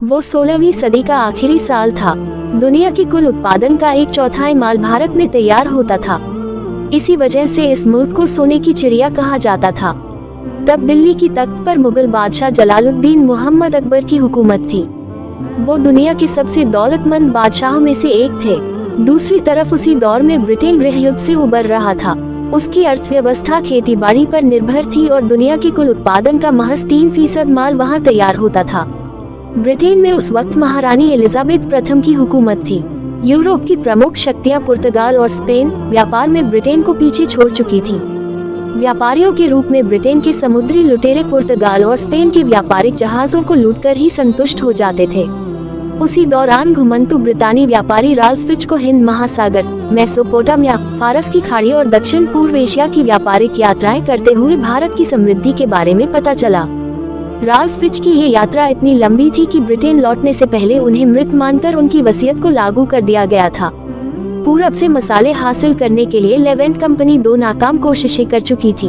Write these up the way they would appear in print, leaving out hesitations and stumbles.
वो 16वीं सदी का आखिरी साल था। दुनिया की कुल उत्पादन का 1/4 माल भारत में तैयार होता था। इसी वजह से इस मुल्क को सोने की चिड़िया कहा जाता था। तब दिल्ली की तख्त पर मुगल बादशाह जलालुद्दीन मोहम्मद अकबर की हुकूमत थी। वो दुनिया के सबसे दौलतमंद बादशाहों में से एक थे। दूसरी तरफ उसी दौर में ब्रिटेन गृह युद्ध से उबर रहा था। उसकी अर्थव्यवस्था खेती बाड़ी पर निर्भर थी और दुनिया के कुल उत्पादन का महज 3% माल वहां तैयार होता था। ब्रिटेन में उस वक्त महारानी एलिजाबेथ प्रथम की हुकूमत थी। यूरोप की प्रमुख शक्तियां पुर्तगाल और स्पेन व्यापार में ब्रिटेन को पीछे छोड़ चुकी थीं। व्यापारियों के रूप में ब्रिटेन के समुद्री लुटेरे पुर्तगाल और स्पेन के व्यापारिक जहाजों को लूटकर ही संतुष्ट हो जाते थे। उसी दौरान घुमंतु ब्रितानी व्यापारी राल्फ फिच को हिंद महासागर, मेसोपोटामिया, फारस की खाड़ी और दक्षिण पूर्व एशिया की व्यापारिक यात्राएं करते हुए भारत की समृद्धि के बारे में पता चला। राल्फ फिच की ये यात्रा इतनी लंबी थी कि ब्रिटेन लौटने से पहले उन्हें मृत मानकर उनकी वसीयत को लागू कर दिया गया था। पूरब से मसाले हासिल करने के लिए लेवेंट कंपनी 2 नाकाम कोशिशें कर चुकी थी।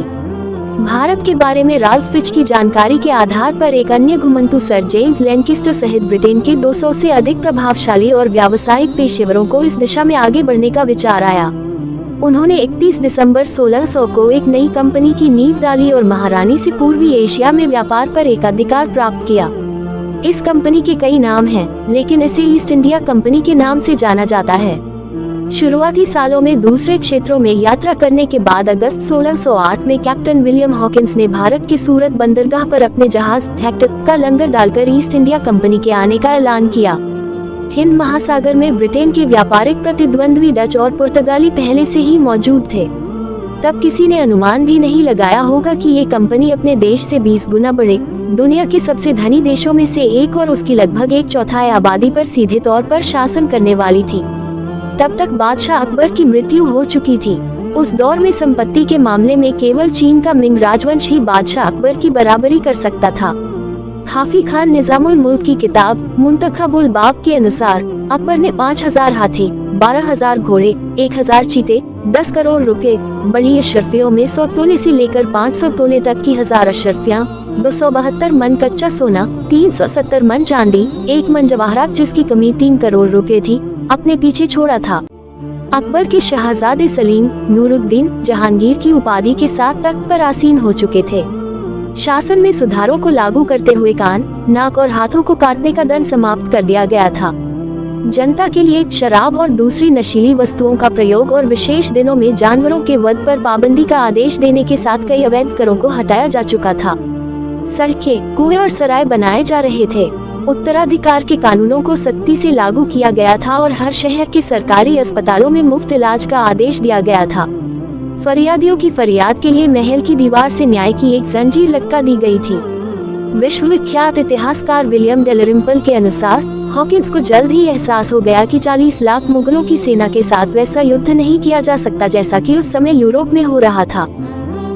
भारत के बारे में राल्फ फिच की जानकारी के आधार पर एक अन्य घुमंतु सर जेम्स लैंकिस्टर सहित ब्रिटेन के 200 से अधिक प्रभावशाली और व्यावसायिक पेशेवरों को इस दिशा में आगे बढ़ने का विचार आया। उन्होंने 31 दिसंबर 1600 को एक नई कंपनी की नींव डाली और महारानी से पूर्वी एशिया में व्यापार पर एकाधिकार प्राप्त किया। इस कंपनी के कई नाम हैं, लेकिन इसे ईस्ट इंडिया कंपनी के नाम से जाना जाता है। शुरुआती सालों में दूसरे क्षेत्रों में यात्रा करने के बाद अगस्त 1608 में कैप्टन विलियम हॉकिंस ने भारत के सूरत बंदरगाह पर अपने जहाज हेक्टर का लंगर डालकर ईस्ट इंडिया कंपनी के आने का ऐलान किया। हिंद महासागर में ब्रिटेन के व्यापारिक प्रतिद्वंद्वी डच और पुर्तगाली पहले से ही मौजूद थे। तब किसी ने अनुमान भी नहीं लगाया होगा कि ये कंपनी अपने देश से 20 गुना बड़े, दुनिया के सबसे धनी देशों में से एक और उसकी लगभग 1/4 आबादी पर सीधे तौर पर शासन करने वाली थी। तब तक बादशाह अकबर की मृत्यु हो चुकी थी। उस दौर में संपत्ति के मामले में केवल चीन का मिंग राजवंश ही बादशाह अकबर की बराबरी कर सकता था। हाफी खान निजामुल मुल्क की किताब मुंतखबुल बाब के अनुसार अकबर ने 5000 हाथी, 12000 घोड़े, 1000 चीते, 10 करोड़ रुपए, बड़ी अशरफियों में 100 तोले से लेकर 500 तोले तक की 1000 अशरफियाँ, 272 मन कच्चा सोना, 370 मन चांदी, 1 मन जवाहरात जिसकी कमी 3 करोड़ रुपए थी, अपने पीछे छोड़ा था। अकबर के शहजादे सलीम, नूरुद्दीन, जहांगीर की उपाधि के साथ तख्त पर आसीन हो चुके थे। शासन में सुधारों को लागू करते हुए कान, नाक और हाथों को काटने का दंड समाप्त कर दिया गया था। जनता के लिए शराब और दूसरी नशीली वस्तुओं का प्रयोग और विशेष दिनों में जानवरों के वध पर पाबंदी का आदेश देने के साथ कई अवैध करों को हटाया जा चुका था। सड़कें, कुएं और सराय बनाए जा रहे थे। उत्तराधिकार के कानूनों को सख्ती से लागू किया गया था और हर शहर के सरकारी अस्पतालों में मुफ्त इलाज का आदेश दिया गया था। फरियादियों की फरियाद के लिए महल की दीवार से न्याय की एक जंजीर लटका दी गई थी। विश्वविख्यात इतिहासकार विलियम डेलरिम्पल के अनुसार हॉकिंस को जल्द ही एहसास हो गया कि 40 लाख मुगलों की सेना के साथ वैसा युद्ध नहीं किया जा सकता जैसा कि उस समय यूरोप में हो रहा था।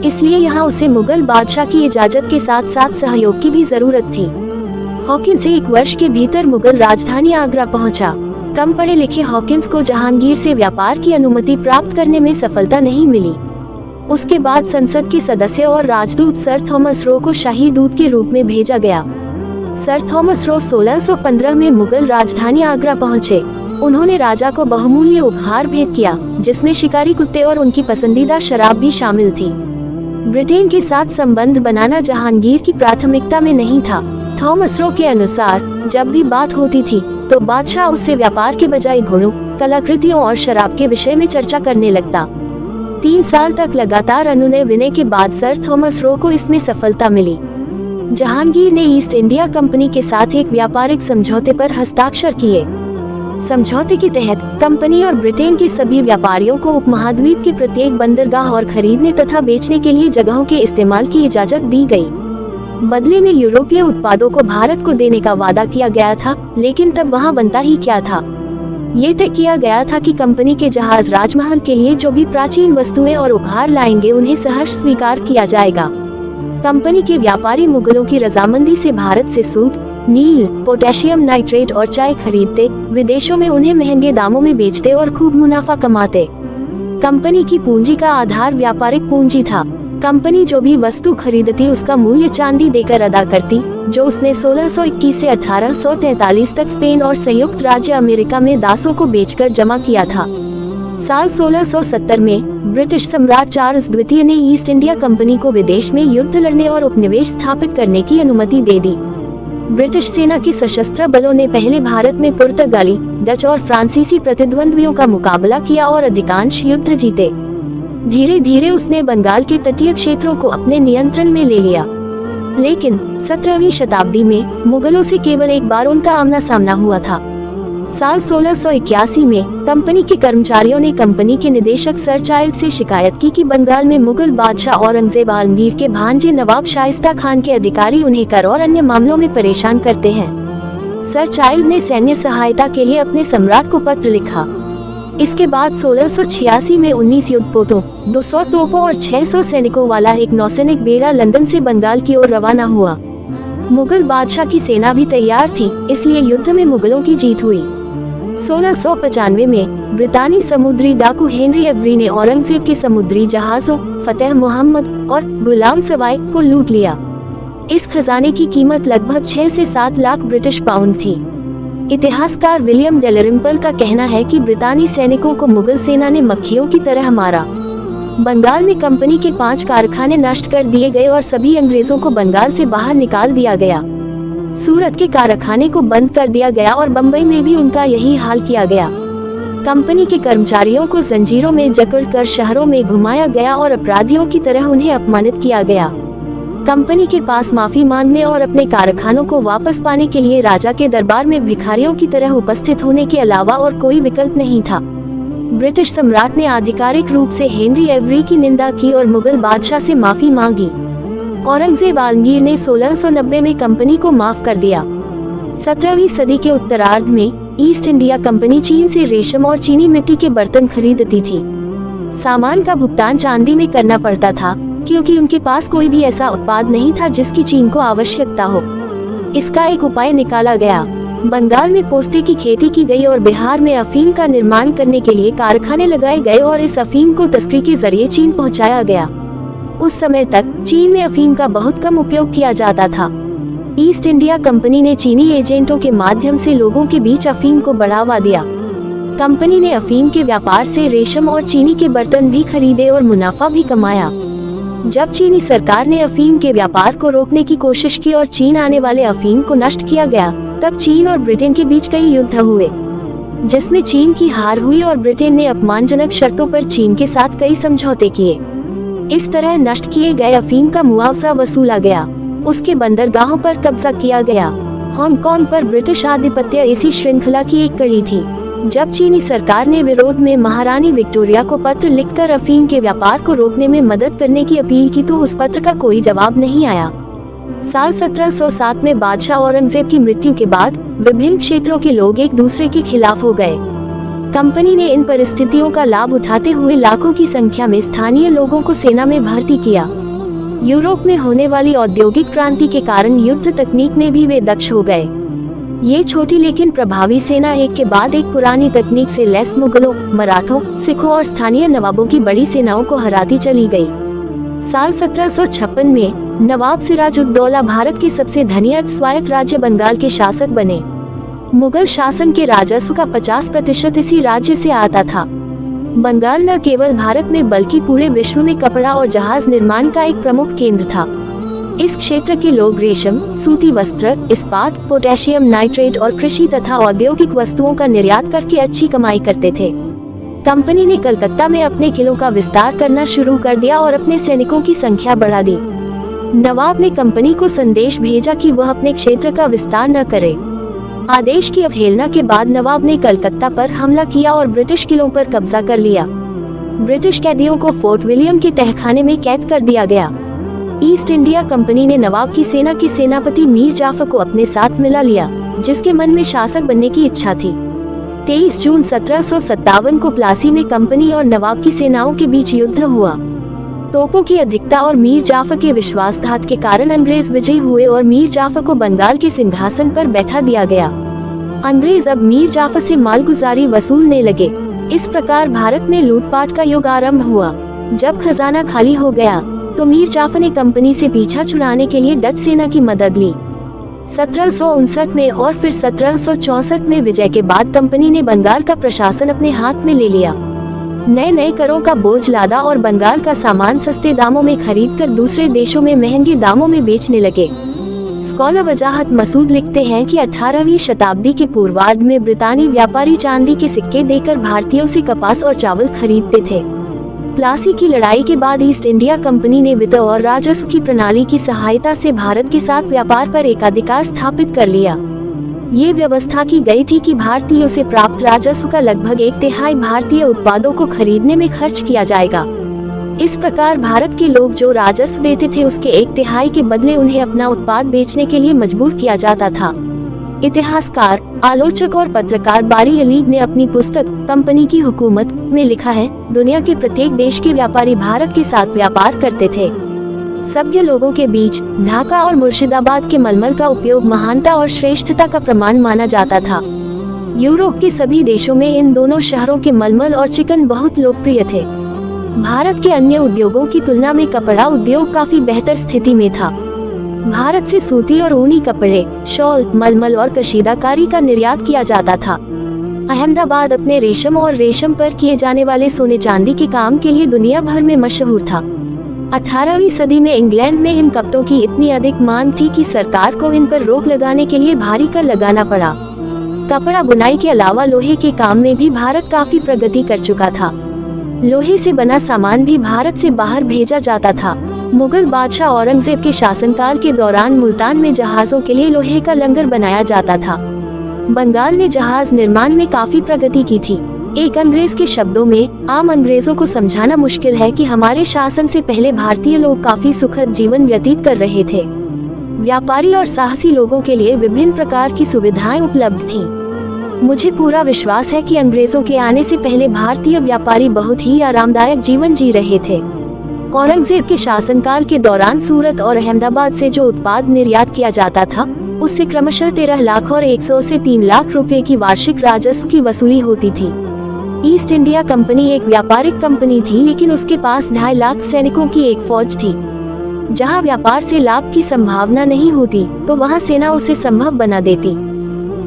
इसलिए यहाँ उसे मुगल बादशाह की इजाजत के साथ साथ सहयोग की भी जरूरत थी। हॉकिंस 1 वर्ष के भीतर मुगल राजधानी आगरा पहुंचा। कम पढ़े लिखे हॉकिंस को जहांगीर से व्यापार की अनुमति प्राप्त करने में सफलता नहीं मिली। उसके बाद संसद के सदस्य और राजदूत सर थॉमस रो को शाही दूत के रूप में भेजा गया। सर थॉमस रो 1615 में मुगल राजधानी आगरा पहुंचे। उन्होंने राजा को बहुमूल्य उपहार भेंट किया, जिसमें शिकारी कुत्ते और उनकी पसंदीदा शराब भी शामिल थी। ब्रिटेन के साथ संबंध बनाना जहांगीर की प्राथमिकता में नहीं था। थॉमस रो के अनुसार जब भी बात होती थी तो बादशाह उससे व्यापार के बजाय घोड़ों, कलाकृतियों और शराब के विषय में चर्चा करने लगता। 3 साल तक लगातार अनुनय विनय के बाद सर थॉमस रो को इसमें सफलता मिली। जहांगीर ने ईस्ट इंडिया कंपनी के साथ एक व्यापारिक समझौते पर हस्ताक्षर किए। समझौते के तहत कंपनी और ब्रिटेन के सभी व्यापारियों को उपमहाद्वीप के प्रत्येक बंदरगाह और खरीदने तथा बेचने के लिए जगहों के इस्तेमाल की इजाजत दी गई। बदले में यूरोपीय उत्पादों को भारत को देने का वादा किया गया था, लेकिन तब वहां बनता ही क्या था। ये तय किया गया था कि कंपनी के जहाज राजमहल के लिए जो भी प्राचीन वस्तुएं और उपहार लाएंगे उन्हें सहर्ष स्वीकार किया जाएगा। कंपनी के व्यापारी मुगलों की रजामंदी से भारत से सूत, नील, पोटेशियम नाइट्रेट और चाय खरीदते, विदेशों में उन्हें महंगे दामों में बेचते और खूब मुनाफा कमाते। कंपनी की पूंजी का आधार व्यापारिक पूंजी था। कंपनी जो भी वस्तु खरीदती उसका मूल्य चांदी देकर अदा करती, जो उसने 1621 से 1843 तक स्पेन और संयुक्त राज्य अमेरिका में दासों को बेचकर जमा किया था। साल 1670 में ब्रिटिश सम्राट चार्ल्स द्वितीय ने ईस्ट इंडिया कंपनी को विदेश में युद्ध लड़ने और उपनिवेश स्थापित करने की अनुमति दे दी। ब्रिटिश सेना के सशस्त्र बलों ने पहले भारत में पुर्तगाली, डच और फ्रांसीसी प्रतिद्वंद्वियों का मुकाबला किया और अधिकांश युद्ध जीते। धीरे धीरे उसने बंगाल के तटीय क्षेत्रों को अपने नियंत्रण में ले लिया। लेकिन 17वीं शताब्दी में मुगलों से केवल एक बार उनका आमना सामना हुआ था। साल 1681 में कंपनी के कर्मचारियों ने कंपनी के निदेशक सर चाइल्ड से शिकायत की कि बंगाल में मुगल बादशाह औरंगजेब आलमगीर के भांजे नवाब शाइस्ता खान के अधिकारी उन्हें कर और अन्य मामलों में परेशान करते हैं। सर चाइल्ड ने सैन्य सहायता के लिए अपने सम्राट को पत्र लिखा। इसके बाद 1686 में 19 युद्धपोतों, 200 तोपों और 600 सैनिकों वाला एक नौसैनिक बेड़ा लंदन से बंगाल की ओर रवाना हुआ। मुगल बादशाह की सेना भी तैयार थी, इसलिए युद्ध में मुगलों की जीत हुई। 1695 में ब्रितानी समुद्री डाकू हेनरी एवरी ने औरंगजेब के समुद्री जहाजों फतेह मोहम्मद और गुलाम सवाई को लूट लिया। इस खजाने की कीमत लगभग 6 से 7 लाख ब्रिटिश पाउंड थी। इतिहासकार विलियम डेलरिम्पल का कहना है कि ब्रितानी सैनिकों को मुगल सेना ने मक्खियों की तरह मारा। बंगाल में कंपनी के 5 कारखाने नष्ट कर दिए गए और सभी अंग्रेजों को बंगाल से बाहर निकाल दिया गया। सूरत के कारखाने को बंद कर दिया गया और बम्बई में भी उनका यही हाल किया गया। कंपनी के कर्मचारियों को जंजीरों में जकड़कर शहरों में घुमाया गया और अपराधियों की तरह उन्हें अपमानित किया गया। कंपनी के पास माफी मांगने और अपने कारखानों को वापस पाने के लिए राजा के दरबार में भिखारियों की तरह उपस्थित होने के अलावा और कोई विकल्प नहीं था। ब्रिटिश सम्राट ने आधिकारिक रूप से हेनरी एवरी की निंदा की और मुगल बादशाह से माफी मांगी। औरंगजेब आलमगीर ने 1690 में कंपनी को माफ कर दिया। 17वीं सदी के उत्तरार्ध में ईस्ट इंडिया कंपनी चीन से रेशम और चीनी मिट्टी के बर्तन खरीदती थी। सामान का भुगतान चांदी में करना पड़ता था, क्योंकि उनके पास कोई भी ऐसा उत्पाद नहीं था जिसकी चीन को आवश्यकता हो। इसका एक उपाय निकाला गया। बंगाल में पोस्ते की खेती की गई और बिहार में अफीम का निर्माण करने के लिए कारखाने लगाए गए और इस अफीम को तस्करी के जरिए चीन पहुंचाया गया। उस समय तक चीन में अफीम का बहुत कम उपयोग किया जाता था। ईस्ट इंडिया कंपनी ने चीनी एजेंटों के माध्यम से लोगों के बीच अफीम को बढ़ावा दिया। कंपनी ने अफीम के व्यापार से रेशम और चीनी के बर्तन भी खरीदे और मुनाफा भी कमाया। जब चीनी सरकार ने अफीम के व्यापार को रोकने की कोशिश की और चीन आने वाले अफीम को नष्ट किया गया, तब चीन और ब्रिटेन के बीच कई युद्ध हुए, जिसमें चीन की हार हुई और ब्रिटेन ने अपमानजनक शर्तों पर चीन के साथ कई समझौते किए। इस तरह नष्ट किए गए अफीम का मुआवजा वसूला गया। उसके बंदरगाहों पर कब्जा किया गया। हांगकांग पर ब्रिटिश आधिपत्य इसी श्रृंखला की एक कड़ी थी। जब चीनी सरकार ने विरोध में महारानी विक्टोरिया को पत्र लिखकर अफीम के व्यापार को रोकने में मदद करने की अपील की, तो उस पत्र का कोई जवाब नहीं आया। साल 1707 में बादशाह औरंगजेब की मृत्यु के बाद विभिन्न क्षेत्रों के लोग एक दूसरे के खिलाफ हो गए। कंपनी ने इन परिस्थितियों का लाभ उठाते हुए लाखों की संख्या में स्थानीय लोगों को सेना में भर्ती किया। यूरोप में होने वाली औद्योगिक क्रांति के कारण युद्ध तकनीक में भी वे दक्ष हो गए। ये छोटी लेकिन प्रभावी सेना एक के बाद एक पुरानी तकनीक से लैस मुगलों, मराठों, सिखों और स्थानीय नवाबों की बड़ी सेनाओं को हराती चली गई। साल 1756 में नवाब सिराजुद्दौला भारत के सबसे धनी स्वायत्त राज्य बंगाल के शासक बने। मुगल शासन के राजस्व का 50% इसी राज्य से आता था। बंगाल न केवल भारत में बल्कि पूरे विश्व में कपड़ा और जहाज निर्माण का एक प्रमुख केंद्र था। इस क्षेत्र के लोग रेशम, सूती वस्त्र, इस्पात, पोटेशियम नाइट्रेट और कृषि तथा औद्योगिक वस्तुओं का निर्यात करके अच्छी कमाई करते थे। कंपनी ने कलकत्ता में अपने किलों का विस्तार करना शुरू कर दिया और अपने सैनिकों की संख्या बढ़ा दी। नवाब ने कंपनी को संदेश भेजा कि वह अपने क्षेत्र का विस्तार न करे। आदेश की अवहेलना के बाद नवाब ने कलकत्ता पर हमला किया और ब्रिटिश किलों पर कब्जा कर लिया। ब्रिटिश कैदियों को फोर्ट विलियम के तहखाने में कैद कर दिया गया। ईस्ट इंडिया कंपनी ने नवाब की सेना के सेनापति मीर जाफर को अपने साथ मिला लिया, जिसके मन में शासक बनने की इच्छा थी। 23 जून 1757 को प्लासी में कंपनी और नवाब की सेनाओं के बीच युद्ध हुआ। तोपों की अधिकता और मीर जाफर के विश्वासघात के कारण अंग्रेज विजयी हुए और मीर जाफर को बंगाल के सिंहासन पर बैठा दिया गया। अंग्रेज अब मीर जाफर से मालगुजारी वसूलने लगे। इस प्रकार भारत में लूटपाट का युग आरंभ हुआ। जब खजाना खाली हो गया, तो मीर जाफर ने कंपनी से पीछा छुड़ाने के लिए डच सेना की मदद ली। 1759 में और फिर 1764 में विजय के बाद कंपनी ने बंगाल का प्रशासन अपने हाथ में ले लिया। नए नए करों का बोझ लादा और बंगाल का सामान सस्ते दामों में खरीदकर दूसरे देशों में महंगे दामों में बेचने लगे। स्कॉलर वजाहत मसूद लिखते हैं कि 18वीं शताब्दी के पूर्वार्ध में ब्रितानी व्यापारी चांदी के सिक्के देकर भारतीयों से कपास और चावल खरीदते थे। प्लासी की लड़ाई के बाद ईस्ट इंडिया कंपनी ने वित्त और राजस्व की प्रणाली की सहायता से भारत के साथ व्यापार पर एकाधिकार स्थापित कर लिया। ये व्यवस्था की गई थी कि भारतीयों से प्राप्त राजस्व का लगभग 1/3 भारतीय उत्पादों को खरीदने में खर्च किया जाएगा। इस प्रकार भारत के लोग जो राजस्व देते थे उसके 1/3 के बदले उन्हें अपना उत्पाद बेचने के लिए मजबूर किया जाता था। इतिहासकार, आलोचक और पत्रकार बारी अलीग ने अपनी पुस्तक कंपनी की हुकूमत में लिखा है, दुनिया के प्रत्येक देश के व्यापारी भारत के साथ व्यापार करते थे। सभ्य लोगों के बीच ढाका और मुर्शिदाबाद के मलमल का उपयोग महानता और श्रेष्ठता का प्रमाण माना जाता था। यूरोप के सभी देशों में इन दोनों शहरों के मलमल और चिकन बहुत लोकप्रिय थे। भारत के अन्य उद्योगों की तुलना में कपड़ा उद्योग काफी बेहतर स्थिति में था। भारत से सूती और ऊनी कपड़े, शॉल, मलमल और कशीदाकारी का निर्यात किया जाता था। अहमदाबाद अपने रेशम और रेशम पर किए जाने वाले सोने चांदी के काम के लिए दुनिया भर में मशहूर था। 18वीं सदी में इंग्लैंड में इन कपड़ों की इतनी अधिक मांग थी कि सरकार को इन पर रोक लगाने के लिए भारी कर लगाना पड़ा। कपड़ा बुनाई के अलावा लोहे के काम में भी भारत काफी प्रगति कर चुका था। लोहे से बना सामान भी भारत से बाहर भेजा जाता था। मुगल बादशाह औरंगजेब के शासनकाल के दौरान मुल्तान में जहाजों के लिए लोहे का लंगर बनाया जाता था। बंगाल ने जहाज निर्माण में काफी प्रगति की थी। एक अंग्रेज के शब्दों में, आम अंग्रेजों को समझाना मुश्किल है कि हमारे शासन से पहले भारतीय लोग काफी सुखद जीवन व्यतीत कर रहे थे। व्यापारी और साहसी लोगों के लिए विभिन्न प्रकार की सुविधाएं उपलब्ध थीं। मुझे पूरा विश्वास है कि अंग्रेजों के आने से पहले भारतीय व्यापारी बहुत ही आरामदायक जीवन जी रहे थे। औरंगजेब के शासनकाल के दौरान सूरत और अहमदाबाद से जो उत्पाद निर्यात किया जाता था, उससे क्रमशः 13 लाख और 100 से 3 लाख रुपए की वार्षिक राजस्व की वसूली होती थी। ईस्ट इंडिया कंपनी एक व्यापारिक कंपनी थी, लेकिन उसके पास 2.5 लाख सैनिकों की एक फौज थी। जहां व्यापार से लाभ की संभावना नहीं होती, तो वहां सेना उसे संभव बना देती।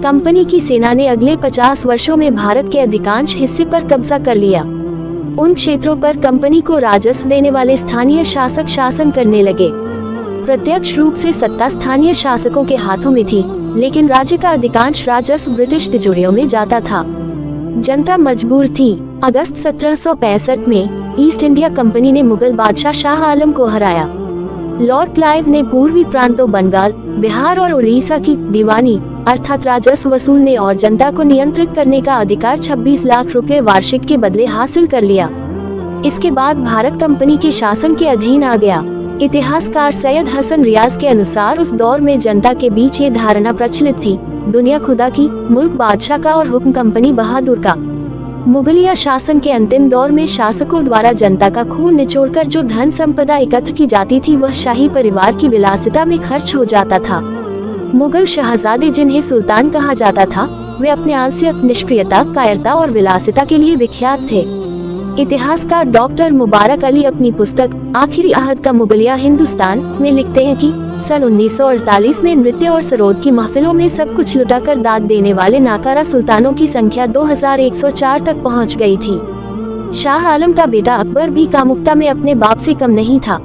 कंपनी की सेना ने अगले 50 वर्षों में भारत के अधिकांश हिस्से पर कब्जा कर लिया। उन क्षेत्रों पर कंपनी को राजस्व देने वाले स्थानीय शासक शासन करने लगे। प्रत्यक्ष रूप से सत्ता स्थानीय शासकों के हाथों में थी, लेकिन राज्य का अधिकांश राजस्व ब्रिटिश तिजोरियों में जाता था। जनता मजबूर थी। अगस्त 1765 में ईस्ट इंडिया कंपनी ने मुगल बादशाह शाह आलम को हराया। लॉर्ड क्लाइव ने पूर्वी प्रांतों बंगाल, बिहार और उड़ीसा की दीवानी अर्थात राजस्व वसूलने और जनता को नियंत्रित करने का अधिकार 26 लाख रुपए वार्षिक के बदले हासिल कर लिया। इसके बाद भारत कंपनी के शासन के अधीन आ गया। इतिहासकार सैयद हसन रियाज के अनुसार उस दौर में जनता के बीच ये धारणा प्रचलित थी, दुनिया खुदा की, मुल्क बादशाह का और हुक्म कंपनी बहादुर का। मुगलिया शासन के अंतिम दौर में शासकों द्वारा जनता का खून निचोड़कर जो धन संपदा एकत्र की जाती थी, वह शाही परिवार की विलासिता में खर्च हो जाता था। मुगल शहजादे, जिन्हें सुल्तान कहा जाता था, वे अपने आलस्य, निष्क्रियता, कायरता और विलासिता के लिए विख्यात थे। इतिहासकार डॉक्टर मुबारक अली अपनी पुस्तक आखिरी अहद का मुगलिया हिंदुस्तान में लिखते हैं कि सन 1948 में नृत्य और सरोद की महफिलों में सब कुछ लुटाकर दाद देने वाले नाकारा सुल्तानों की संख्या 2104 तक पहुंच गई थी। शाह आलम का बेटा अकबर भी कामुकता में अपने बाप से कम नहीं था।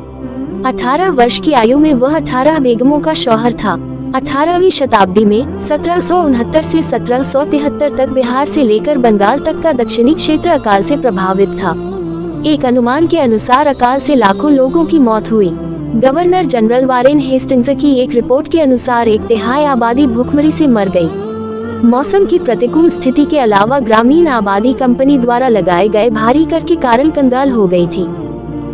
18 वर्ष की आयु में वह 18 बेगमों का शौहर था। 18वीं शताब्दी में 1769 से 1773 तक बिहार से लेकर बंगाल तक का दक्षिणी क्षेत्र अकाल से प्रभावित था। एक अनुमान के अनुसार अकाल से लाखों लोगों की मौत हुई। गवर्नर जनरल वारेन हेस्टिंग्स की एक रिपोर्ट के अनुसार 1/3 आबादी भूखमरी से मर गई। मौसम की प्रतिकूल स्थिति के अलावा ग्रामीण आबादी कंपनी द्वारा लगाए गए भारी कर के कारण कंगाल हो गई थी।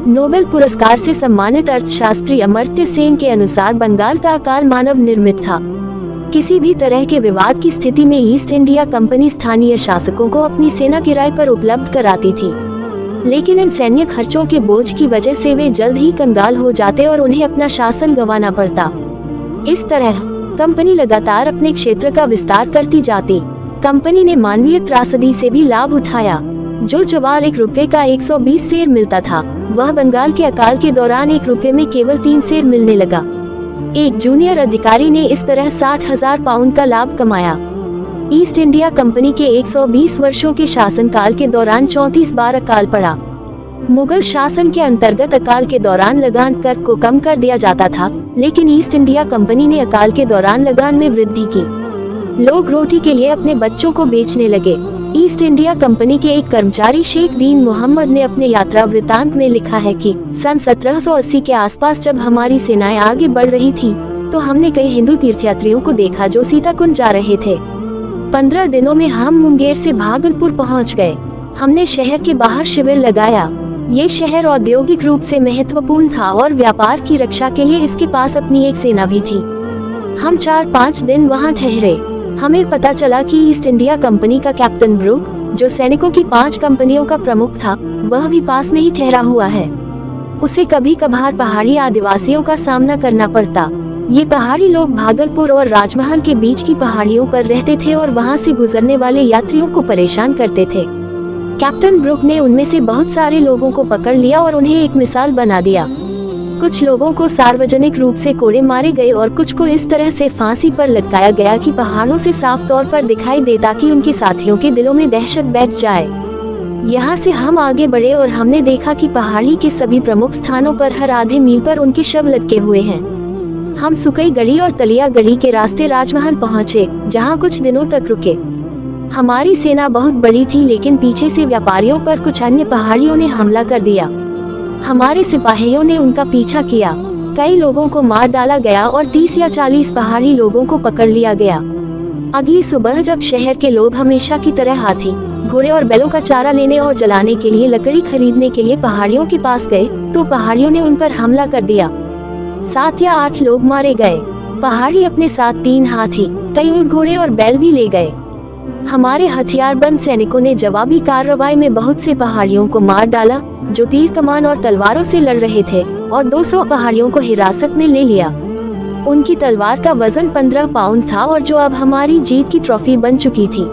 नोबेल पुरस्कार से सम्मानित अर्थशास्त्री अमर्त्य सेन के अनुसार बंगाल का अकाल मानव निर्मित था। किसी भी तरह के विवाद की स्थिति में ईस्ट इंडिया कंपनी स्थानीय शासकों को अपनी सेना किराए पर उपलब्ध कराती थी, लेकिन इन सैन्य खर्चों के बोझ की वजह से वे जल्द ही कंगाल हो जाते और उन्हें अपना शासन गंवाना पड़ता। इस तरह कंपनी लगातार अपने क्षेत्र का विस्तार करती जाती। कंपनी ने मानवीय त्रासदी से भी लाभ उठाया। जो चवाल 1 रुपए का 120 सेर मिलता था, वह बंगाल के अकाल के दौरान 1 रुपए में केवल 3 सेर मिलने लगा। एक जूनियर अधिकारी ने इस तरह 60,000 पाउंड का लाभ कमाया। ईस्ट इंडिया कंपनी के 120 वर्षों के शासनकाल के दौरान 34 बार अकाल पड़ा। मुगल शासन के अंतर्गत अकाल के दौरान लगान कर को कम कर दिया जाता था, लेकिन ईस्ट इंडिया कंपनी ने अकाल के दौरान लगान में वृद्धि की। लोग रोटी के लिए अपने बच्चों को बेचने लगे। ईस्ट इंडिया कंपनी के एक कर्मचारी शेख दीन मोहम्मद ने अपने यात्रा वृतांत में लिखा है कि सन 1780 के आसपास जब हमारी सेनाएं आगे बढ़ रही थी, तो हमने कई हिंदू तीर्थयात्रियों को देखा जो सीताकुंड जा रहे थे। 15 दिनों में हम मुंगेर से भागलपुर पहुंच गए। हमने शहर के बाहर शिविर लगाया। ये शहर औद्योगिक रूप से महत्वपूर्ण था और व्यापार की रक्षा के लिए इसके पास अपनी एक सेना भी थी। हम 4-5 दिन वहां ठहरे। हमें पता चला कि ईस्ट इंडिया कंपनी का कैप्टन ब्रूक, जो सैनिकों की 5 कंपनियों का प्रमुख था, वह भी पास में ही ठहरा हुआ है। उसे कभी कभार पहाड़ी आदिवासियों का सामना करना पड़ता। ये पहाड़ी लोग भागलपुर और राजमहल के बीच की पहाड़ियों पर रहते थे और वहां से गुजरने वाले यात्रियों को परेशान करते थे। कैप्टन ब्रूक ने उनमें से बहुत सारे लोगों को पकड़ लिया और उन्हें एक मिसाल बना दिया। कुछ लोगों को सार्वजनिक रूप से कोड़े मारे गए और कुछ को इस तरह से फांसी पर लटकाया गया कि पहाड़ों से साफ तौर पर दिखाई दे, ताकि उनके साथियों के दिलों में दहशत बैठ जाए। यहाँ से हम आगे बढ़े और हमने देखा कि पहाड़ी के सभी प्रमुख स्थानों पर हर आधे मील पर उनके शव लटके हुए हैं। हम सुकई गढ़ी और तलिया गढ़ी के रास्ते राजमहल पहुँचे, जहाँ कुछ दिनों तक रुके। हमारी सेना बहुत बड़ी थी, लेकिन पीछे से व्यापारियों पर कुछ अन्य पहाड़ियों ने हमला कर दिया। हमारे सिपाहियों ने उनका पीछा किया। कई लोगों को मार डाला गया और 30 या 40 पहाड़ी लोगों को पकड़ लिया गया। अगली सुबह जब शहर के लोग हमेशा की तरह हाथी, घोड़े और बैलों का चारा लेने और जलाने के लिए लकड़ी खरीदने के लिए पहाड़ियों के पास गए, तो पहाड़ियों ने उन पर हमला कर दिया। 7 या 8 लोग मारे गए। पहाड़ी अपने साथ 3 हाथी, कई ऊँट, घोड़े और बैल भी ले गए। हमारे हथियारबंद सैनिकों ने जवाबी कार्रवाई में बहुत से पहाड़ियों को मार डाला जो तीर कमान और तलवारों से लड़ रहे थे, और 200 पहाड़ियों को हिरासत में ले लिया। उनकी तलवार का वजन 15 पाउंड था और जो अब हमारी जीत की ट्रॉफी बन चुकी थी।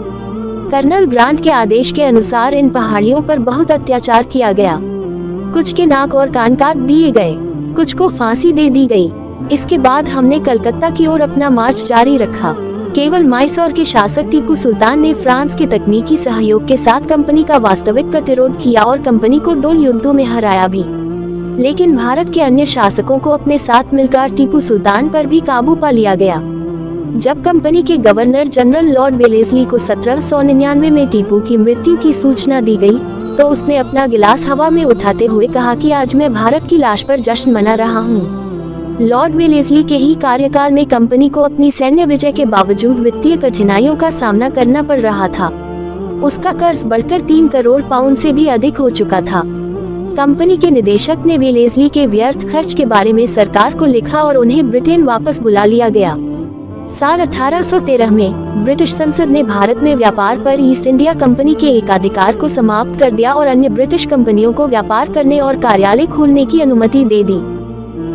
कर्नल ग्रांट के आदेश के अनुसार इन पहाड़ियों पर बहुत अत्याचार किया गया। कुछ के नाक और कान काट दिए गए, कुछ को फांसी दे दी गई। इसके बाद हमने कलकत्ता की ओर अपना मार्च जारी रखा। केवल मैसूर के शासक टीपू सुल्तान ने फ्रांस के तकनीकी सहयोग के साथ कंपनी का वास्तविक प्रतिरोध किया और कंपनी को 2 युद्धों में हराया भी। लेकिन भारत के अन्य शासकों को अपने साथ मिलकर टीपू सुल्तान पर भी काबू पा लिया गया। जब कंपनी के गवर्नर जनरल लॉर्ड वेलेस्ली को 1799 में टीपू की मृत्यु की सूचना दी गई, तो उसने अपना गिलास हवा में उठाते हुए कहा कि आज मैं भारत की लाश पर जश्न मना रहा हूँ। लॉर्ड वेलेस्ली के ही कार्यकाल में कंपनी को अपनी सैन्य विजय के बावजूद वित्तीय कठिनाइयों का सामना करना पड़ रहा था। उसका कर्ज बढ़कर 3 करोड़ पाउंड से भी अधिक हो चुका था। कंपनी के निदेशक ने वेलेस्ली के व्यर्थ खर्च के बारे में सरकार को लिखा और उन्हें ब्रिटेन वापस बुला लिया गया। साल 1813 में ब्रिटिश संसद ने भारत में व्यापार पर ईस्ट इंडिया कंपनी के एकाधिकार को समाप्त कर दिया और अन्य ब्रिटिश कंपनियों को व्यापार करने और कार्यालय खोलने की अनुमति दे दी।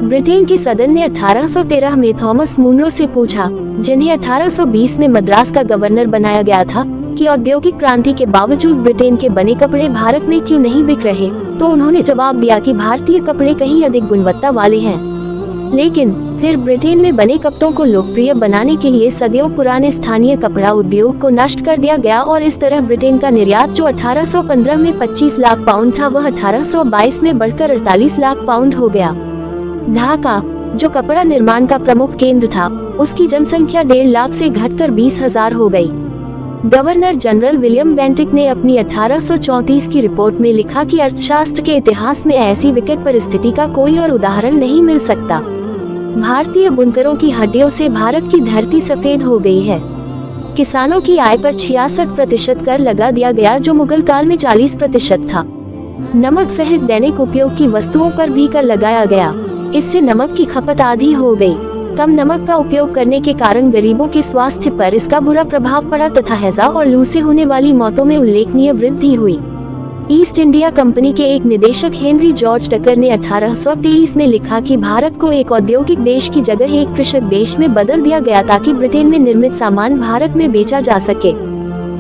ब्रिटेन के सदन ने 1813 में थॉमस मुनरो से पूछा, जिन्हें 1820 में मद्रास का गवर्नर बनाया गया था, कि औद्योगिक क्रांति के बावजूद ब्रिटेन के बने कपड़े भारत में क्यों नहीं बिक रहे। तो उन्होंने जवाब दिया कि भारतीय कपड़े कहीं अधिक गुणवत्ता वाले हैं। लेकिन फिर ब्रिटेन में बने कपड़ों को लोकप्रिय बनाने के लिए सदियों पुराने स्थानीय कपड़ा उद्योग को नष्ट कर दिया गया और इस तरह ब्रिटेन का निर्यात जो 1815 में 25 लाख पाउंड था, वह 1822 में बढ़कर 48 लाख पाउंड हो गया। ढाका, जो कपड़ा निर्माण का प्रमुख केंद्र था, उसकी जनसंख्या 1.5 लाख से घटकर 20,000 हो गई। गवर्नर जनरल विलियम बेंटिक ने अपनी 1834 की रिपोर्ट में लिखा कि अर्थशास्त्र के इतिहास में ऐसी विकट परिस्थिति का कोई और उदाहरण नहीं मिल सकता। भारतीय बुनकरों की हड्डियों से भारत की धरती सफेद हो गई है। किसानों की आय पर 66% कर लगा दिया गया, जो मुगल काल में 40% था। नमक सहित दैनिक उपयोग की वस्तुओं पर भी कर लगाया गया। इससे नमक की खपत आधी हो गई। कम नमक का उपयोग करने के कारण गरीबों के स्वास्थ्य पर इसका बुरा प्रभाव पड़ा तथा हैजा और लू से होने वाली मौतों में उल्लेखनीय वृद्धि हुई। ईस्ट इंडिया कंपनी के एक निदेशक हेनरी जॉर्ज टकर ने 1823 में लिखा कि भारत को एक औद्योगिक देश की जगह एक कृषक देश में बदल दिया गया ताकि ब्रिटेन में निर्मित सामान भारत में बेचा जा सके।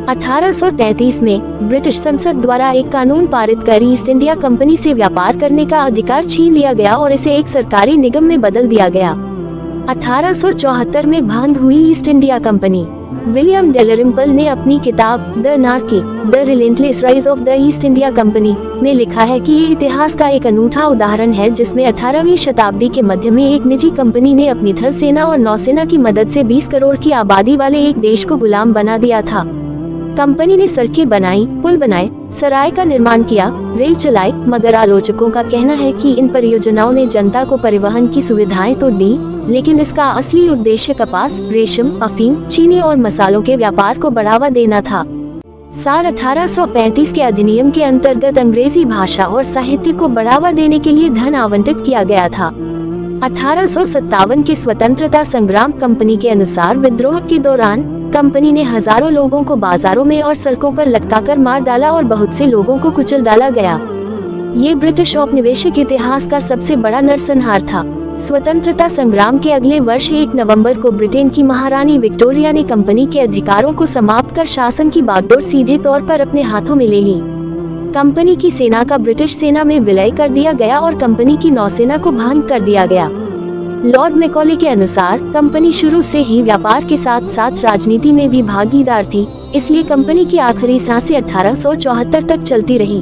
1833 में ब्रिटिश संसद द्वारा एक कानून पारित कर ईस्ट इंडिया कंपनी से व्यापार करने का अधिकार छीन लिया गया और इसे एक सरकारी निगम में बदल दिया गया। 1874 में भंग हुई east India company. William Dalrymple ने अपनी किताब the anarchy, the relentless rise of the east India company में लिखा है कि ये इतिहास का एक अनूठा उदाहरण है जिसमें 18वीं शताब्दी के मध्य में एक निजी कंपनी ने अपनी थल सेना और नौसेना की मदद से 20 करोड़ की आबादी वाले एक देश को गुलाम बना दिया था। कंपनी ने सड़कें बनाई, पुल बनाए, सराय का निर्माण किया, रेल चलाई, मगर आलोचकों का कहना है कि इन परियोजनाओं ने जनता को परिवहन की सुविधाएं तो दी, लेकिन इसका असली उद्देश्य कपास, रेशम, अफीम, चीनी और मसालों के व्यापार को बढ़ावा देना था। साल 1835 के अधिनियम के अंतर्गत अंग्रेजी भाषा और साहित्य को बढ़ावा देने के लिए धन आवंटित किया गया था। 1857 के स्वतंत्रता संग्राम कंपनी के अनुसार विद्रोह के दौरान कंपनी ने हजारों लोगों को बाजारों में और सड़कों पर लटकाकर मार डाला और बहुत से लोगों को कुचल डाला गया। ये ब्रिटिश औपनिवेशिक इतिहास का सबसे बड़ा नरसंहार था। स्वतंत्रता संग्राम के अगले वर्ष 1 नवंबर को ब्रिटेन की महारानी विक्टोरिया ने कंपनी के अधिकारों को समाप्त कर शासन की बागडोर सीधे तौर पर अपने हाथों में ले ली। कंपनी की सेना का ब्रिटिश सेना में विलय कर दिया गया और कंपनी की नौसेना को भंग कर दिया गया। लॉर्ड मैकॉले के अनुसार कंपनी शुरू से ही व्यापार के साथ साथ राजनीति में भी भागीदार थी, इसलिए कंपनी की आखिरी सांसें 1874 तक चलती रही।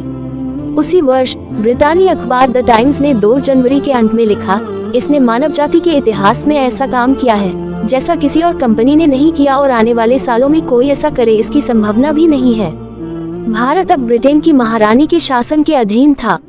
उसी वर्ष ब्रितानी अखबार द टाइम्स ने 2 जनवरी के अंत में लिखा, इसने मानव जाति के इतिहास में ऐसा काम किया है जैसा किसी और कंपनी ने नहीं किया और आने वाले सालों में कोई ऐसा करे इसकी संभावना भी नहीं है। भारत अब ब्रिटेन की महारानी के शासन के अधीन था।